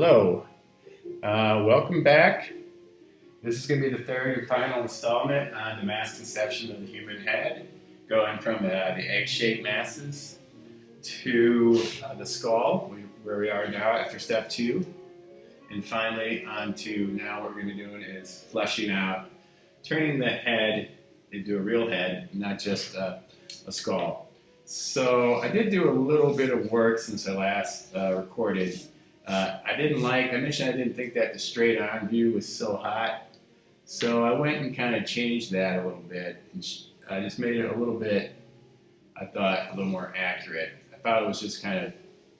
Hello, welcome back. This is going to be the third and final installment on the mass conception of the human head, going from the egg-shaped masses to the skull, where we are now after step 2, and finally on to now what we're going to be doing is fleshing out, turning the head into a real head, not just a skull. So I did do a little bit of work since I last recorded. I mentioned I didn't think that the straight on view was so hot. So I went and kind of changed that a little bit. And I just made it a little bit, I thought, a little more accurate. I thought it was just kind of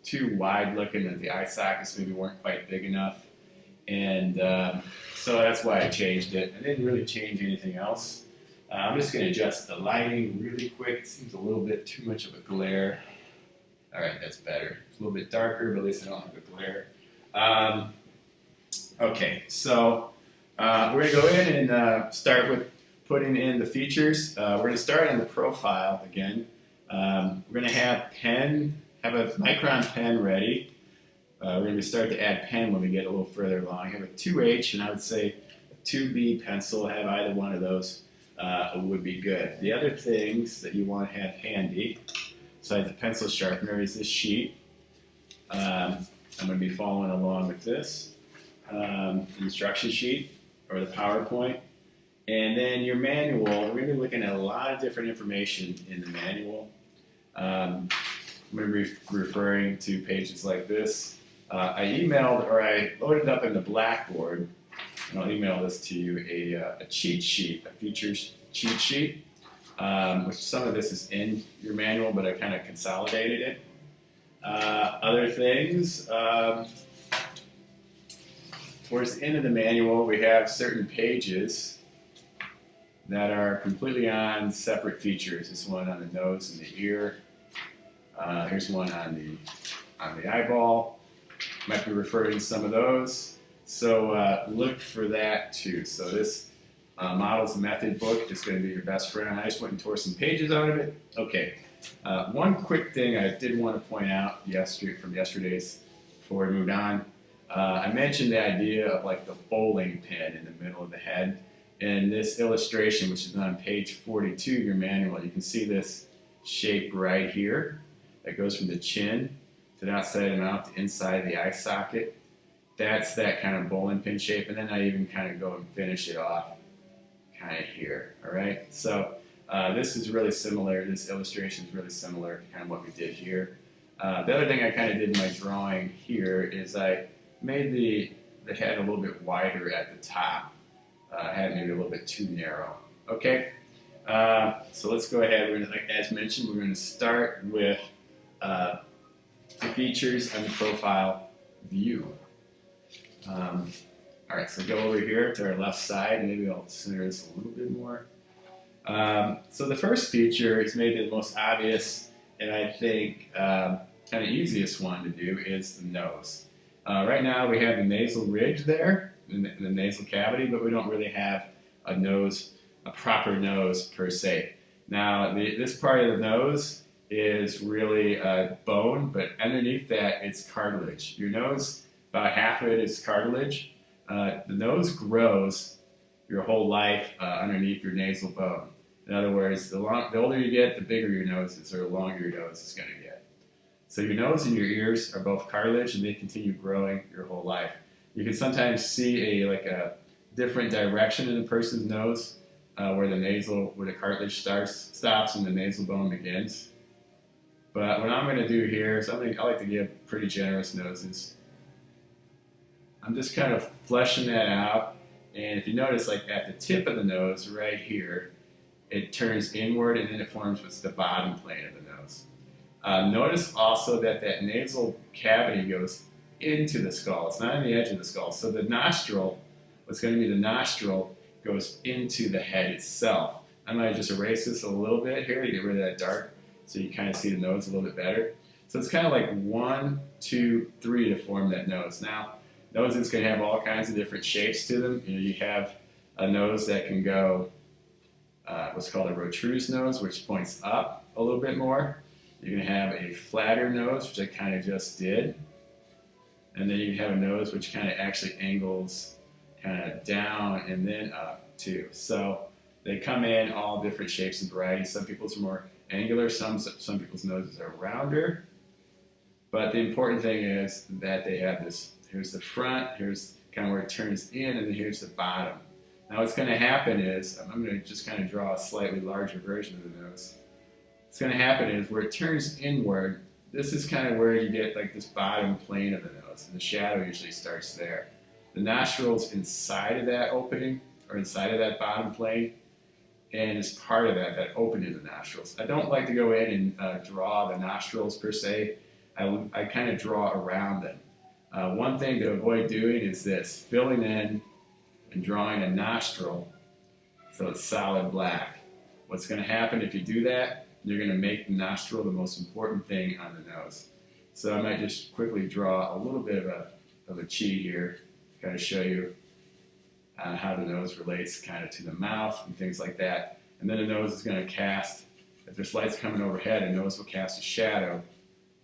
too wide looking and the eye sockets maybe weren't quite big enough. And so that's why I changed it. I didn't really change anything else. I'm just going to adjust the lighting really quick. It seems a little bit too much of a glare. All right, that's better. It's a little bit darker, but at least I don't have the glare. Okay, so we're going to go in and start with putting in the features. We're going to start on the profile again. We're going to have a Micron pen ready. We're going to start to add pen when we get a little further along. I have a 2H and I would say a 2B pencil. Have either one of those would be good. The other things that you want to have handy, besides the pencil sharpener, is this sheet. I'm going to be following along with this instruction sheet or the PowerPoint. And then your manual, we're going to be looking at a lot of different information in the manual. I'm going to be referring to pages like this. I loaded up in the Blackboard, and I'll email this to you, a cheat sheet, a features cheat sheet, which some of this is in your manual, but I kind of consolidated it. Other things, towards the end of the manual, we have certain pages that are completely on separate features. This one on the nose and the ear. Here's one on the eyeball. Might be referring to some of those. So look for that too. So this Models Method book is going to be your best friend. I just went and tore some pages out of it. Okay. One quick thing I did want to point out from yesterday's before we moved on. I mentioned the idea of like the bowling pin in the middle of the head. In this illustration, which is on page 42 of your manual, you can see this shape right here that goes from the chin to the outside of the mouth to inside the eye socket. That's that kind of bowling pin shape, and then I even kind of go and finish it off kind of here, all right? So this is really similar, this illustration is really similar to kind of what we did here. The other thing I kind of did in my drawing here is I made the head a little bit wider at the top. I had it maybe a little bit too narrow. Okay, so let's go ahead. As mentioned, we're going to start with the features and the profile view. All right, so go over here to our left side, and maybe I'll center this a little bit more. So the first feature is maybe the most obvious, and I think kind of easiest one to do is the nose. Right now we have the nasal ridge there, the nasal cavity, but we don't really have a proper nose per se. Now this part of the nose is really bone, but underneath that it's cartilage. Your nose, about half of it is cartilage. The nose grows your whole life underneath your nasal bone. In other words, the older you get, the bigger your nose is, or the longer your nose is going to get. So your nose and your ears are both cartilage, and they continue growing your whole life. You can sometimes see a different direction in a person's nose, where the cartilage stops and the nasal bone begins. But what I'm going to do here is I like to give pretty generous noses. I'm just kind of fleshing that out, and if you notice, like at the tip of the nose, right here, it turns inward, and then it forms what's the bottom plane of the nose. Notice also that nasal cavity goes into the skull. It's not on the edge of the skull. So the nostril, what's going to be the nostril, goes into the head itself. I might just erase this a little bit here to get rid of that dark, so you kind of see the nose a little bit better. So it's kind of like 1, 2, 3 to form that nose. Now, noses can have all kinds of different shapes to them. You have a nose that can go what's called a retruse nose, which points up a little bit more. You're going to have a flatter nose, which I kind of just did. And then you have a nose which kind of actually angles kind of down and then up too. So they come in all different shapes and varieties. Some people's are more angular, some people's noses are rounder. But the important thing is that they have this, here's the front, here's kind of where it turns in, and then here's the bottom. Now what's going to happen is, I'm going to just kind of draw a slightly larger version of the nose. What's going to happen is where it turns inward, this is kind of where you get like this bottom plane of the nose, and the shadow usually starts there. The nostrils inside of that opening, or inside of that bottom plane, and as part of that opening of the nostrils. I don't like to go in and draw the nostrils per se. I kind of draw around them. One thing to avoid doing is this, filling in and drawing a nostril so it's solid black. What's going to happen if you do that, you're going to make the nostril the most important thing on the nose. So I might just quickly draw a little bit of a cheat here, kind of show you how the nose relates kind of to the mouth and things like that. And then the nose is going to cast, if there's lights coming overhead, the nose will cast a shadow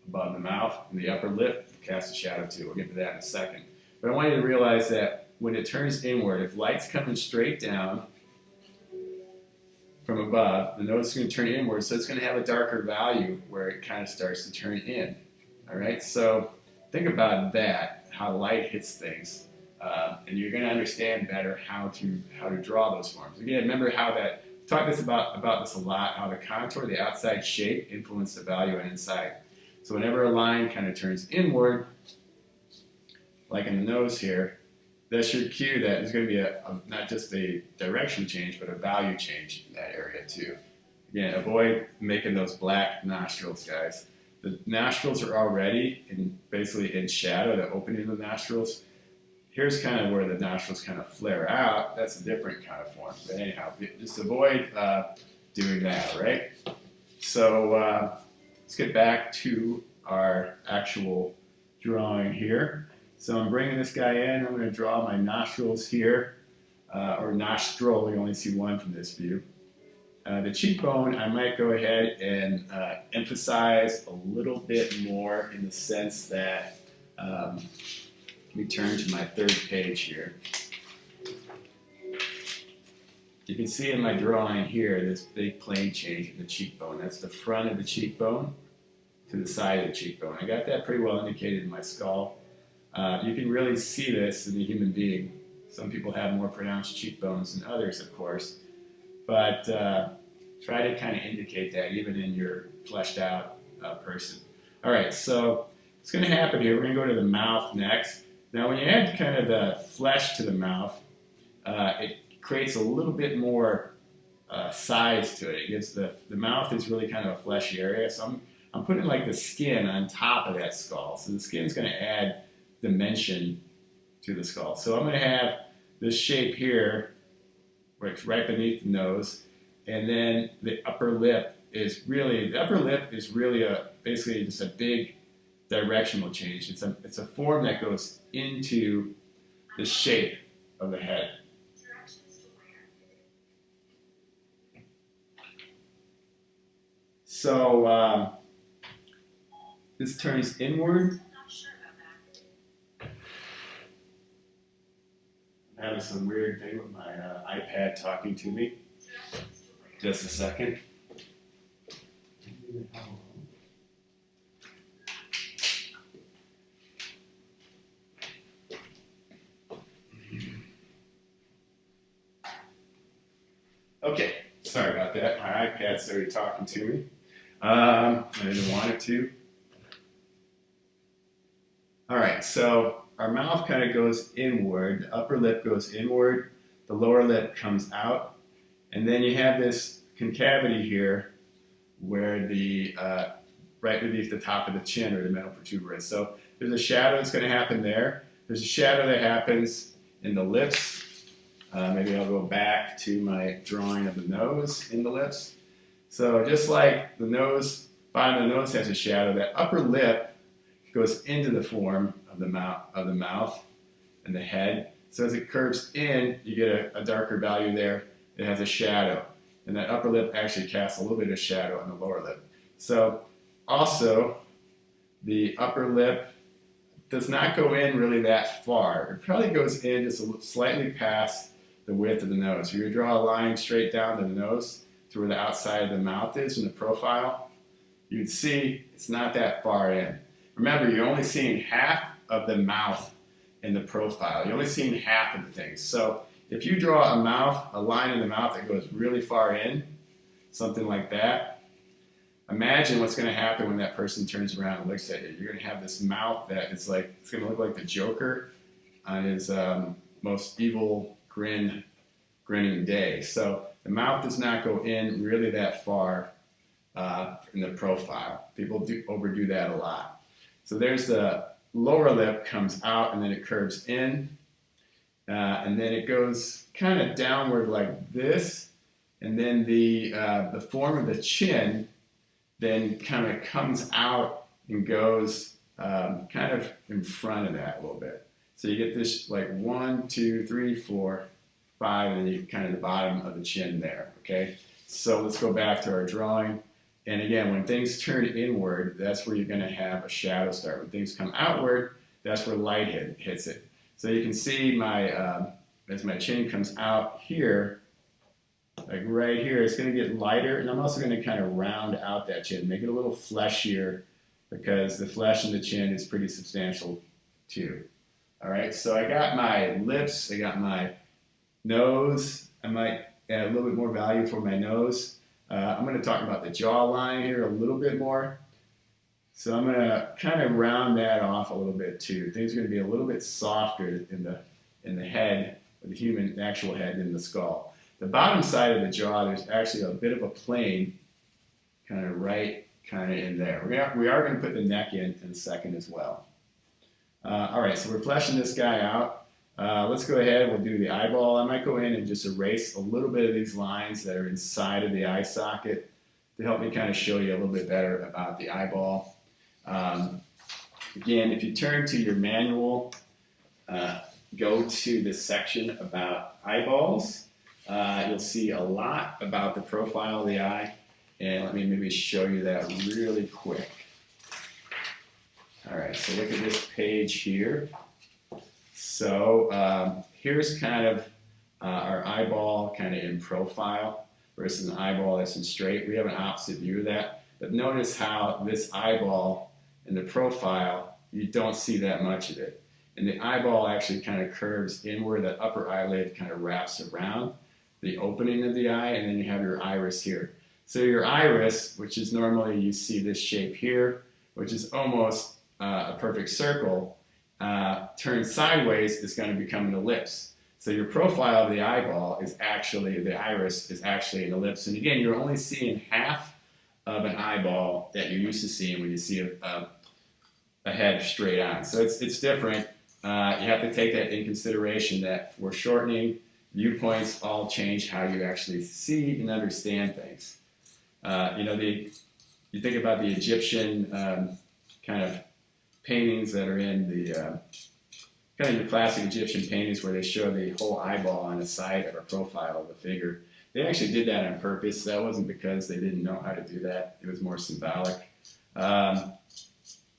above the mouth, and the upper lip will cast a shadow too. We'll get to that in a second. But I want you to realize that when it turns inward, if light's coming straight down from above, the nose is going to turn inward, so it's going to have a darker value where it kind of starts to turn in. All right, so think about that, how light hits things, and you're going to understand better how to draw those forms. Again, remember how that, talk this about this a lot, how the contour, the outside shape, influence the value on inside. So whenever a line kind of turns inward, like in the nose here, that's your cue that there's going to be not just a direction change, but a value change in that area too. Again, avoid making those black nostrils, guys. The nostrils are already basically in shadow, the opening of the nostrils. Here's kind of where the nostrils kind of flare out. That's a different kind of form. But anyhow, just avoid doing that, right? So let's get back to our actual drawing here. So I'm bringing this guy in. I'm going to draw my nostrils here, or nostril. You only see one from this view. The cheekbone, I might go ahead and emphasize a little bit more in the sense that, let me turn to my third page here. You can see in my drawing here this big plane change in the cheekbone. That's the front of the cheekbone to the side of the cheekbone. I got that pretty well indicated in my skull. You can really see this in the human being. Some people have more pronounced cheekbones than others, of course, but try to kind of indicate that even in your fleshed out person. All right, so what's going to happen here, we're going to go to the mouth next. Now when you add kind of the flesh to the mouth, it creates a little bit more size to it. It gives the mouth is really kind of a fleshy area, so I'm putting like the skin on top of that skull. So the skin's going to add dimension to the skull. So I'm going to have this shape here, right beneath the nose, and then the upper lip is really basically just a big directional change. It's a form that goes into the shape of the head. So this turns inward. I'm having some weird thing with my iPad talking to me. Just a second. Okay, sorry about that. My iPad started talking to me. I didn't want it to. All right, so our mouth kind of goes inward. The upper lip goes inward. The lower lip comes out. And then you have this concavity here where the right beneath the top of the chin or the mental protuberance. So there's a shadow that's going to happen there. There's a shadow that happens in the lips. Maybe I'll go back to my drawing of the nose in the lips. So just like the nose, bottom of the nose has a shadow, that upper lip goes into the form of the mouth and the head. So as it curves in, you get a darker value there. It has a shadow, and that upper lip actually casts a little bit of shadow on the lower lip. So also, the upper lip does not go in really that far. It probably goes in just slightly past the width of the nose. If you draw a line straight down to the nose to where the outside of the mouth is in the profile, you'd see it's not that far in. Remember, you're only seeing half of the mouth in the profile. You're only seeing half of the things. So if you draw a line in the mouth that goes really far in, something like that, imagine what's going to happen when that person turns around and looks at you. You're going to have this mouth that is like, it's going to look like the Joker on his most evil grinning day. So the mouth does not go in really that far in the profile. People overdo that a lot. So there's the lower lip comes out and then it curves in. And then it goes kind of downward like this. And then the form of the chin then kind of comes out and goes kind of in front of that a little bit. So you get this like 1, 2, 3, 4, 5, and then you kind of the bottom of the chin there, okay? So let's go back to our drawing. And again, when things turn inward, that's where you're gonna have a shadow start. When things come outward, that's where light hits it. So you can see as my chin comes out here, like right here, it's going to get lighter, and I'm also going to kind of round out that chin, make it a little fleshier, because the flesh in the chin is pretty substantial too. All right, so I got my lips, I got my nose. I might add a little bit more value for my nose. I'm going to talk about the jawline here a little bit more. So I'm going to kind of round that off a little bit too. Things are going to be a little bit softer in the head, the actual head, than the skull. The bottom side of the jaw, there's actually a bit of a plane kind of in there. We are going to put the neck in a second as well. All right, so we're fleshing this guy out. Let's go ahead, we'll do the eyeball. I might go in and just erase a little bit of these lines that are inside of the eye socket to help me kind of show you a little bit better about the eyeball. Again, if you turn to your manual, go to the section about eyeballs. You'll see a lot about the profile of the eye, and let me maybe show you that really quick. All right, so look at this page here. So here's kind of our eyeball kind of in profile versus an eyeball that's in straight. We have an opposite view of that, but notice how this eyeball in the profile, you don't see that much of it. And the eyeball actually kind of curves inward, the upper eyelid kind of wraps around the opening of the eye, and then you have your iris here. So your iris, which is normally you see this shape here, which is almost a perfect circle, turned sideways is going to become an ellipse. So your profile of the eyeball is actually, the iris is actually an ellipse. And again, you're only seeing half of an eyeball that you're used to seeing when you see a head straight on. So it's different. You have to take that in consideration, that for shortening, viewpoints all change how you actually see and understand things. You think about the Egyptian kind of paintings that are in the kind of your classic Egyptian paintings where they show the whole eyeball on the side of a profile of a figure. They actually did that on purpose. That wasn't because they didn't know how to do that. It was more symbolic.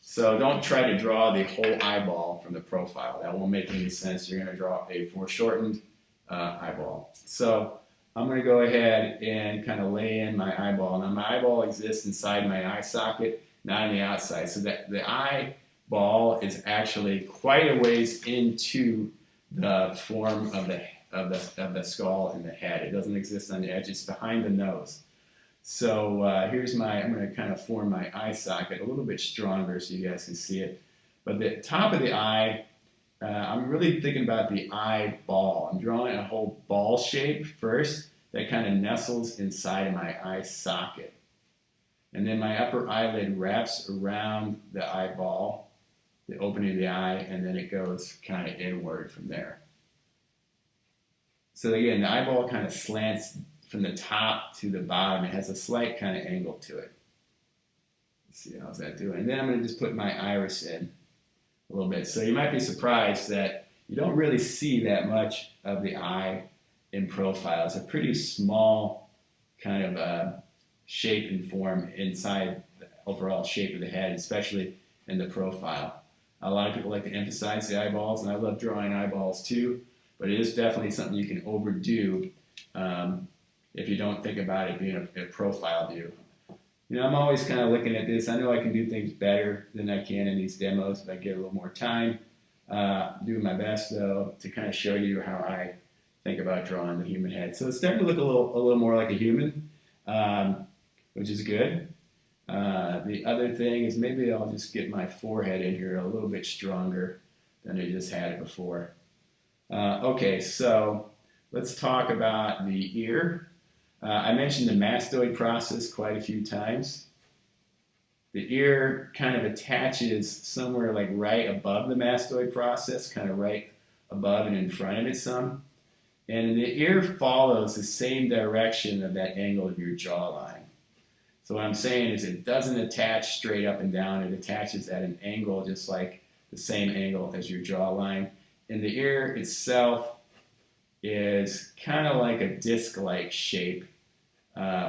So don't try to draw the whole eyeball from the profile. That won't make any sense. You're going to draw a foreshortened eyeball. So I'm going to go ahead and kind of lay in my eyeball. Now my eyeball exists inside my eye socket, not on the outside. So that the eyeball is actually quite a ways into the form of the skull and the head. It doesn't exist on the edge. It's behind the nose. So I'm going to kind of form my eye socket a little bit stronger so you guys can see it. But the top of the eye, I'm really thinking about the eyeball. I'm drawing a whole ball shape first that kind of nestles inside of my eye socket. And then my upper eyelid wraps around the eyeball, the opening of the eye, and then it goes kind of inward from there. So again, the eyeball kind of slants from the top to the bottom. It has a slight kind of angle to it. Let's see, how's that doing? And then I'm going to just put my iris in a little bit. So you might be surprised that you don't really see that much of the eye in profile. It's a pretty small kind of shape and form inside the overall shape of the head, especially in the profile. A lot of people like to emphasize the eyeballs, and I love drawing eyeballs too, but it is definitely something you can overdo if you don't think about it being a profile view. I'm always kind of looking at this. I know I can do things better than I can in these demos if I get a little more time. Doing my best though to kind of show you how I think about drawing the human head. So it's starting to look a little more like a human, which is good. The other thing is maybe I'll just get my forehead in here a little bit stronger than I just had it before. Okay, so let's talk about the ear. I mentioned the mastoid process quite a few times. The ear kind of attaches somewhere like right above the mastoid process, kind of right above and in front of it some. And the ear follows the same direction of that angle of your jawline. So what I'm saying is it doesn't attach straight up and down. It attaches at an angle just like the same angle as your jawline. And the ear itself is kind of like a disc-like shape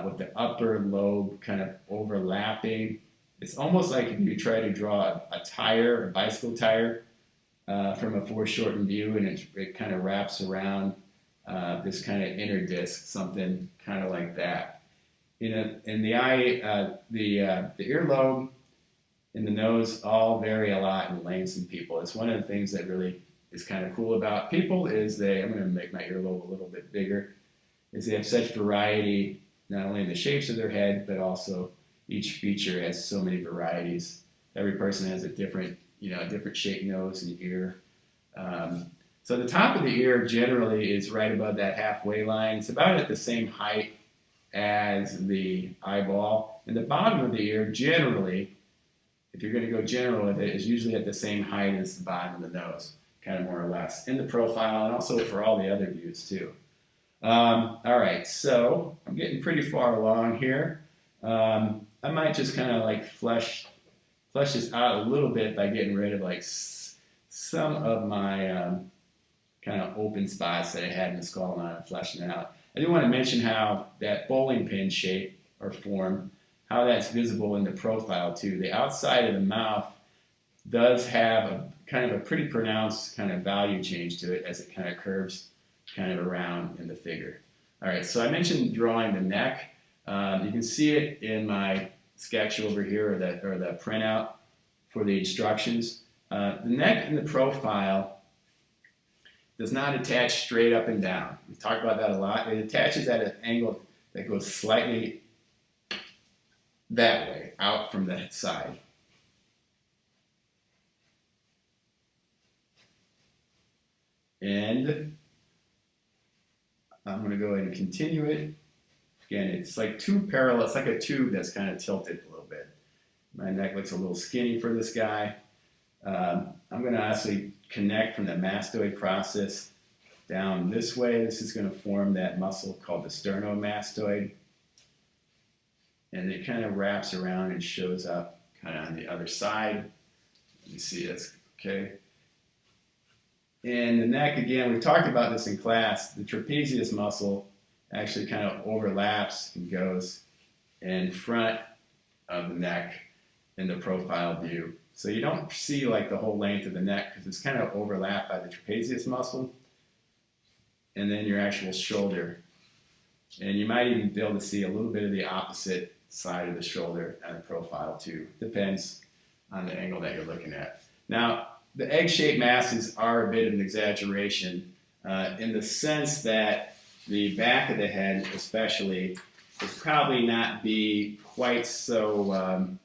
with the upper lobe kind of overlapping. It's almost like if you try to draw a tire, a bicycle tire, from a foreshortened view, and it kind of wraps around this kind of inner disc, something kind of like that. In the eye, the earlobe and the nose all vary a lot in lengths in people. It's one of the things that really is kind of cool about people is I'm going to make my earlobe a little bit bigger, is they have such variety, not only in the shapes of their head, but also each feature has so many varieties. Every person has a different shaped nose and ear. So the top of the ear generally is right above that halfway line. It's about at the same height as the eyeball. And the bottom of the ear generally, if you're going to go general with it, is usually at the same height as the bottom of the nose, kind of more or less, in the profile and also for all the other views too. All right, so I'm getting pretty far along here. I might just kind of like flesh this out a little bit by getting rid of like some of my kind of open spots that I had in the skull line and fleshing it out. I do want to mention how that bowling pin shape or form, how that's visible in the profile too. The outside of the mouth does have a kind of a pretty pronounced kind of value change to it as it kind of curves kind of around in the figure. All right, so I mentioned drawing the neck. You can see it in my sketch over here, or the printout for the instructions. The neck in the profile does not attach straight up and down. We talk about that a lot. It attaches at an angle that goes slightly that way, out from the side. And I'm going to go ahead and continue it. Again, it's like two parallel, it's like a tube that's kind of tilted a little bit. My neck looks a little skinny for this guy. I'm going to actually connect from the mastoid process down this way. This is going to form that muscle called the sternomastoid. And it kind of wraps around and shows up kind of on the other side. You see this, okay? And the neck, again, we talked about this in class. The trapezius muscle actually kind of overlaps and goes in front of the neck in the profile view. So you don't see like the whole length of the neck because it's kind of overlapped by the trapezius muscle and then your actual shoulder. And you might even be able to see a little bit of the opposite side of the shoulder on the profile too. Depends on the angle that you're looking at. Now, the egg-shaped masses are a bit of an exaggeration in the sense that the back of the head especially would probably not be quite so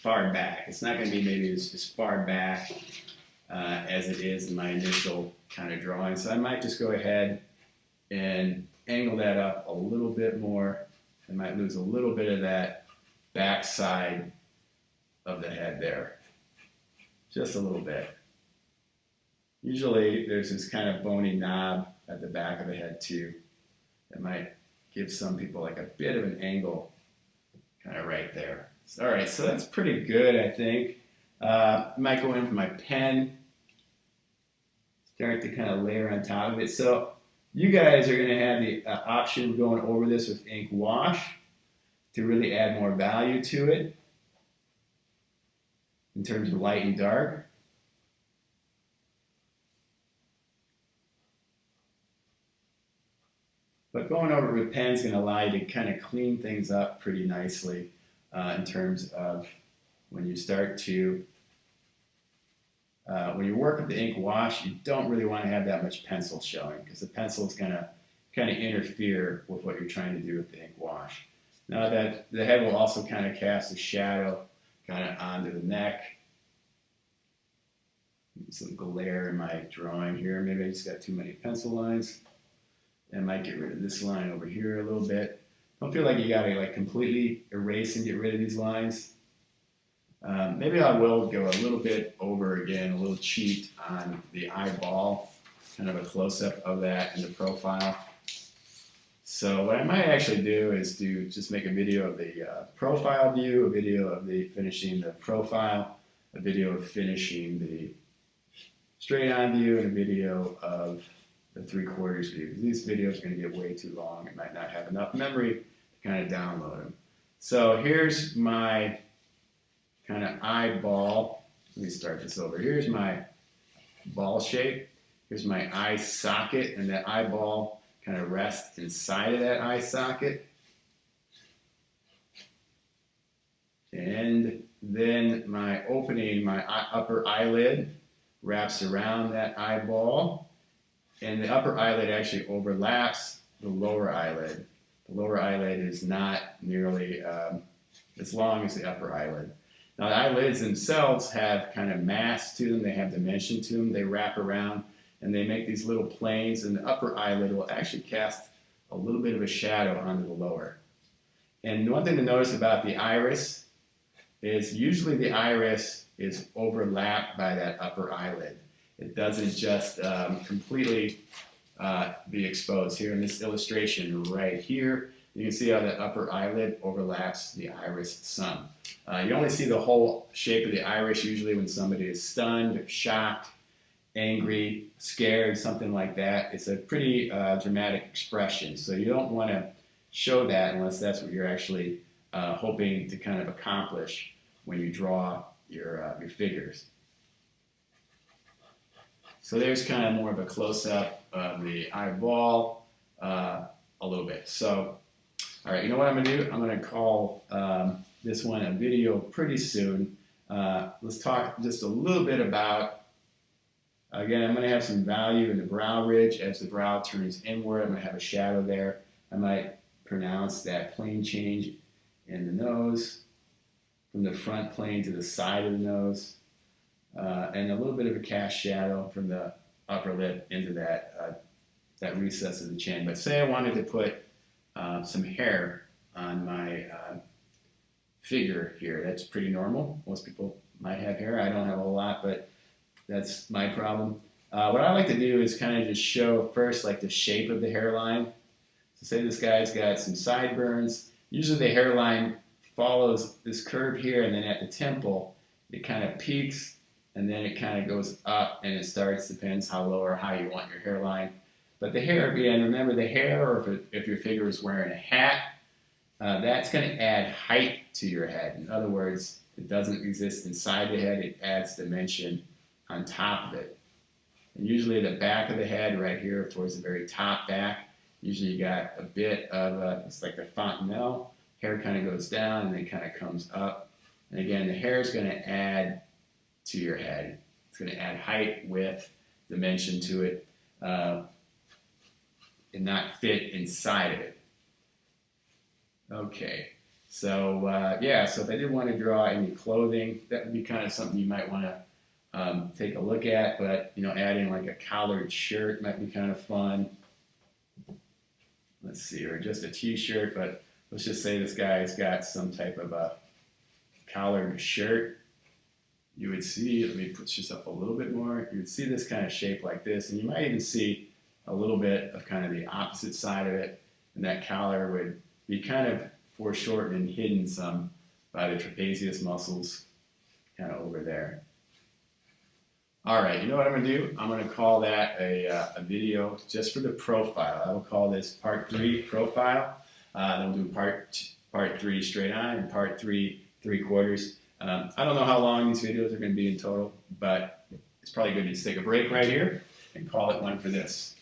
far back. It's not going to be maybe as far back as it is in my initial kind of drawing. So I might just go ahead and angle that up a little bit more. I might lose a little bit of that back side of the head there. Just a little bit. Usually there's this kind of bony knob at the back of the head too. That might give some people like a bit of an angle kind of right there. All right, so that's pretty good, I think. I might go in with my pen, start to kind of layer on top of it. So you guys are going to have the option of going over this with ink wash to really add more value to it. in terms of light and dark. But going over with pen is going to allow you to kind of clean things up pretty nicely in terms of when you start to, when you work with the ink wash, you don't really want to have that much pencil showing because the pencil is going to kind of interfere with what you're trying to do with the ink wash. Now that the head will also kind of cast a shadow kind of onto the neck. Some glare in my drawing here. Maybe I just got too many pencil lines. I might get rid of this line over here a little bit. Don't feel like you got to like completely erase and get rid of these lines. Maybe I will go a little bit over again, a little cheat on the eyeball, kind of a close-up of that in the profile. So what I might actually do is just make a video of the profile view, a video of the finishing the profile, a video of finishing the straight-on view, and a video of the 3/4 view. These videos are going to get way too long. It might not have enough memory to kind of download them. So here's my kind of eyeball. Let me start this over. Here's my ball shape. Here's my eye socket, and that eyeball kind of rests inside of that eye socket. And then my opening, my upper eyelid wraps around that eyeball. And the upper eyelid actually overlaps the lower eyelid. The lower eyelid is not nearly as long as the upper eyelid. Now the eyelids themselves have kind of mass to them, they have dimension to them, they wrap around and they make these little planes, and the upper eyelid will actually cast a little bit of a shadow onto the lower. And one thing to notice about the iris is usually the iris is overlapped by that upper eyelid. It doesn't just completely be exposed. Here in this illustration right here, you can see how the upper eyelid overlaps the iris some. You only see the whole shape of the iris usually when somebody is stunned, shocked, angry, scared, something like that. It's a pretty dramatic expression, so you don't want to show that unless that's what you're actually hoping to kind of accomplish when you draw your figures. So there's kind of more of a close-up of the eyeball a little bit. So, all right, you know what I'm going to do? I'm going to call this one a video pretty soon. Let's talk just a little bit about, again, I'm going to have some value in the brow ridge as the brow turns inward. I'm going to have a shadow there. I might pronounce that plane change in the nose, from the front plane to the side of the nose. And a little bit of a cast shadow from the upper lip into that recess of the chin. But say I wanted to put some hair on my figure here. That's pretty normal. Most people might have hair. I don't have a whole lot, but that's my problem. What I like to do is kind of just show first like the shape of the hairline. So say this guy's got some sideburns. Usually the hairline follows this curve here, and then at the temple it kind of peaks, and then it kind of goes up and it starts, depends how low or high you want your hairline. But the hair, again, remember the hair, or if your figure is wearing a hat, that's going to add height to your head. In other words, it doesn't exist inside the head, it adds dimension on top of it. And usually the back of the head right here towards the very top back, usually you got a bit of, it's like the fontanelle, hair kind of goes down and then kind of comes up. And again, the hair is going to add to your head. It's going to add height, width, dimension to it, and not fit inside of it. Okay, so yeah, so if I did want to draw any clothing, that would be kind of something you might want to take a look at, but you know, adding like a collared shirt might be kind of fun. Let's see, or just a t-shirt, but let's just say this guy's got some type of a collared shirt. You would see, let me push this up a little bit more, you would see this kind of shape like this, and you might even see a little bit of kind of the opposite side of it, and that collar would be kind of foreshortened and hidden some by the trapezius muscles kind of over there. All right, you know what I'm going to do? I'm going to call that a video just for the profile. I will call this part 3 profile. Then we'll do part 3 straight on and part 3 3/4. I don't know how long these videos are going to be in total, but it's probably good to take a break right here and call it one for this.